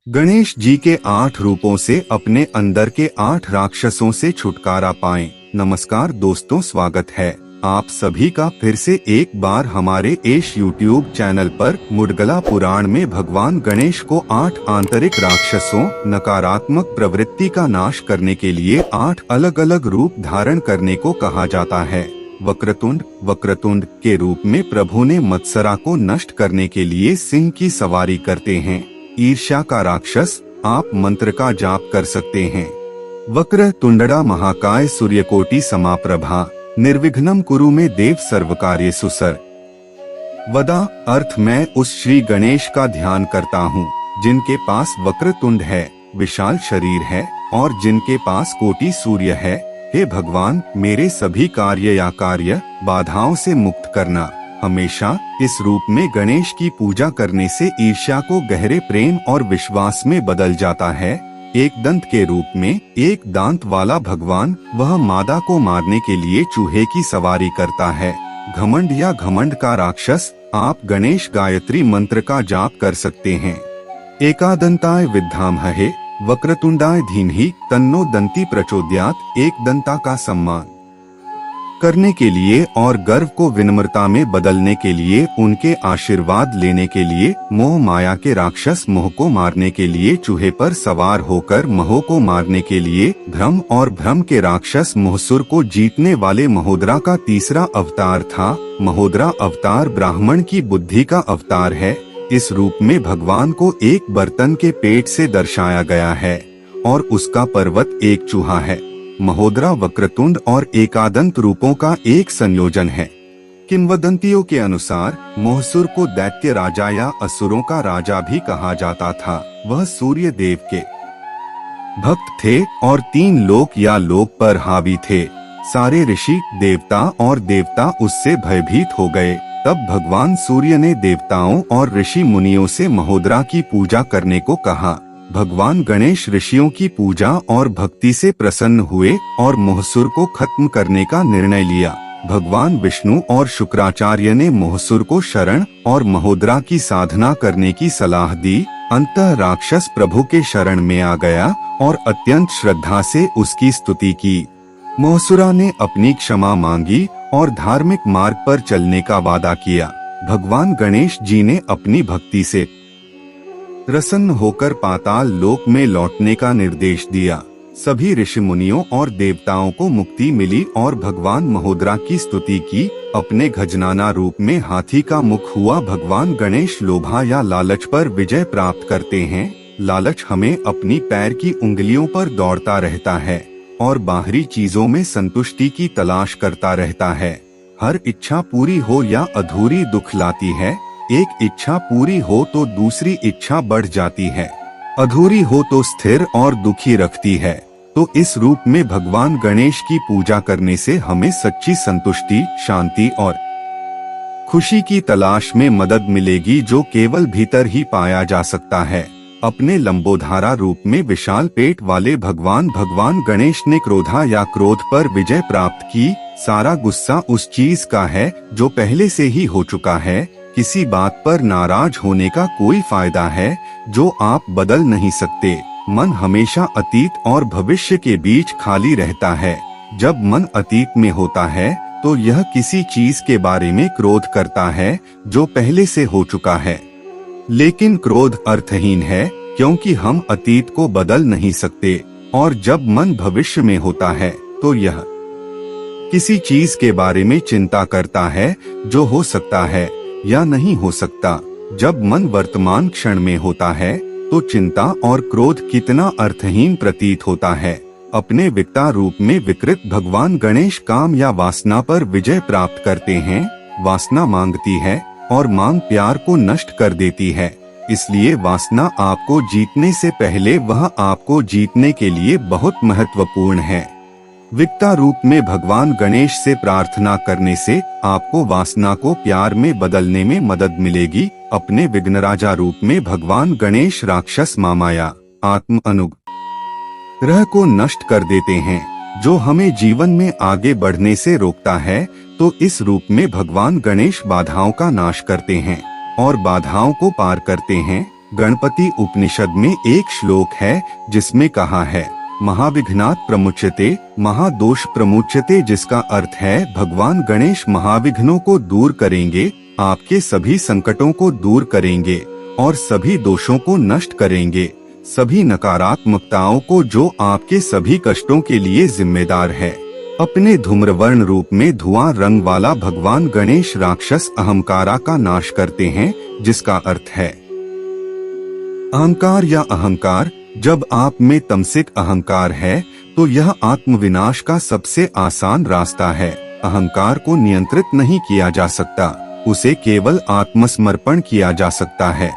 गणेश जी के 8 रूपों से अपने अंदर के 8 राक्षसों से छुटकारा पाएं। नमस्कार दोस्तों, स्वागत है आप सभी का फिर से एक बार हमारे इस YouTube चैनल पर। मुडगला पुराण में भगवान गणेश को 8 आंतरिक राक्षसों, नकारात्मक प्रवृत्ति का नाश करने के लिए 8 अलग अलग रूप धारण करने को कहा जाता है। वक्रतुंड के रूप में प्रभु ने मत्सरा को नष्ट करने के लिए सिंह की सवारी करते हैं। ईर्ष्या का राक्षस, आप मंत्र का जाप कर सकते हैं। वक्र तुंडड़ा महाकाय सूर्यकोटि समाप्रभा, निर्विघ्नं कुरु में देव सर्वकार्येषु सर्वदा। अर्थ, मैं उस श्री गणेश का ध्यान करता हूँ जिनके पास वक्र तुंड है, विशाल शरीर है और जिनके पास कोटि सूर्य है। हे भगवान, मेरे सभी कार्य बाधाओं से मुक्त करना। हमेशा इस रूप में गणेश की पूजा करने से ईर्ष्या को गहरे प्रेम और विश्वास में बदल जाता है। एक दंत के रूप में एक दांत वाला भगवान, वह मादा को मारने के लिए चूहे की सवारी करता है। घमंड या घमंड का राक्षस, आप गणेश गायत्री मंत्र का जाप कर सकते हैं। एकादंताय विद्यामहे वक्रतुंडाय धीमहि तन्नो दंती प्रचोदयात्। एक दंता का सम्मान करने के लिए और गर्व को विनम्रता में बदलने के लिए, उनके आशीर्वाद लेने के लिए, मोह माया के राक्षस मोह को मारने के लिए, चूहे पर सवार होकर मोह को मारने के लिए, भ्रम और भ्रम के राक्षस मोहसुर को जीतने वाले महोदरा का तीसरा अवतार था। महोदरा अवतार ब्राह्मण की बुद्धि का अवतार है। इस रूप में भगवान को एक बर्तन के पेट से दर्शाया गया है और उसका पर्वत एक चूहा है। महोदरा वक्रतुंड और एकादंत रूपों का एक संयोजन है। किंवदंतियों के अनुसार मोहसुर को दैत्य राजा या असुरों का राजा भी कहा जाता था। वह सूर्य देव के भक्त थे और 3 लोक या लोक पर हावी थे। सारे ऋषि, देवता और देवता उससे भयभीत हो गए। तब भगवान सूर्य ने देवताओं और ऋषि मुनियों से महोदरा की पूजा करने को कहा। भगवान गणेश ऋषियों की पूजा और भक्ति से प्रसन्न हुए और मोहसुर को खत्म करने का निर्णय लिया। भगवान विष्णु और शुक्राचार्य ने मोहसुर को शरण और महोदरा की साधना करने की सलाह दी। अंततः राक्षस प्रभु के शरण में आ गया और अत्यंत श्रद्धा से उसकी स्तुति की। मोहसुरा ने अपनी क्षमा मांगी और धार्मिक मार्ग पर चलने का वादा किया। भगवान गणेश जी ने अपनी भक्ति से प्रसन्न होकर पाताल लोक में लौटने का निर्देश दिया। सभी ऋषि मुनियों और देवताओं को मुक्ति मिली और भगवान महोदरा की स्तुति की। अपने गजनाना रूप में हाथी का मुख हुआ भगवान गणेश लोभा या लालच पर विजय प्राप्त करते हैं। लालच हमें अपनी पैर की उंगलियों पर दौड़ता रहता है और बाहरी चीजों में संतुष्टि की तलाश करता रहता है। हर इच्छा पूरी हो या अधूरी दुख लाती है। एक इच्छा पूरी हो तो दूसरी इच्छा बढ़ जाती है, अधूरी हो तो स्थिर और दुखी रखती है। तो इस रूप में भगवान गणेश की पूजा करने से हमें सच्ची संतुष्टि, शांति और खुशी की तलाश में मदद मिलेगी, जो केवल भीतर ही पाया जा सकता है। अपने लंबोधारा रूप में विशाल पेट वाले भगवान गणेश ने क्रोधा या क्रोध पर विजय प्राप्त की। सारा गुस्सा उस चीज का है जो पहले से ही हो चुका है। किसी बात पर नाराज होने का कोई फायदा है जो आप बदल नहीं सकते। मन हमेशा अतीत और भविष्य के बीच खाली रहता है। जब मन अतीत में होता है तो यह किसी चीज के बारे में क्रोध करता है जो पहले से हो चुका है। लेकिन क्रोध अर्थहीन है क्योंकि हम अतीत को बदल नहीं सकते। और जब मन भविष्य में होता है तो यह किसी चीज के बारे में चिंता करता है जो हो सकता है या नहीं हो सकता। जब मन वर्तमान क्षण में होता है तो चिंता और क्रोध कितना अर्थहीन प्रतीत होता है। अपने विकटा रूप में विकृत भगवान गणेश काम या वासना पर विजय प्राप्त करते हैं। वासना मांगती है और मांग प्यार को नष्ट कर देती है। इसलिए वासना आपको जीतने से पहले वह आपको जीतने के लिए बहुत महत्वपूर्ण है। विकटा रूप में भगवान गणेश से प्रार्थना करने से आपको वासना को प्यार में बदलने में मदद मिलेगी। अपने विघ्नराजा रूप में भगवान गणेश राक्षस माया, आत्म अनुग्रह को नष्ट कर देते हैं, जो हमें जीवन में आगे बढ़ने से रोकता है। तो इस रूप में भगवान गणेश बाधाओं का नाश करते हैं और बाधाओं को पार करते हैं। गणपति उपनिषद में एक श्लोक है जिसमें कहा है, महाविघ्नात् प्रमुच्यते महादोष प्रमुच्यते, जिसका अर्थ है भगवान गणेश महाविघ्नों को दूर करेंगे, आपके सभी संकटों को दूर करेंगे और सभी दोषों को नष्ट करेंगे, सभी नकारात्मकताओं को जो आपके सभी कष्टों के लिए जिम्मेदार है। अपने धूम्रवर्ण रूप में धुआं रंग वाला भगवान गणेश राक्षस अहंकारा का नाश करते हैं, जिसका अर्थ है अहंकार या अहंकार। जब आप में तमसिक अहंकार है तो यह आत्मविनाश का सबसे आसान रास्ता है। अहंकार को नियंत्रित नहीं किया जा सकता, उसे केवल आत्मसमर्पण किया जा सकता है।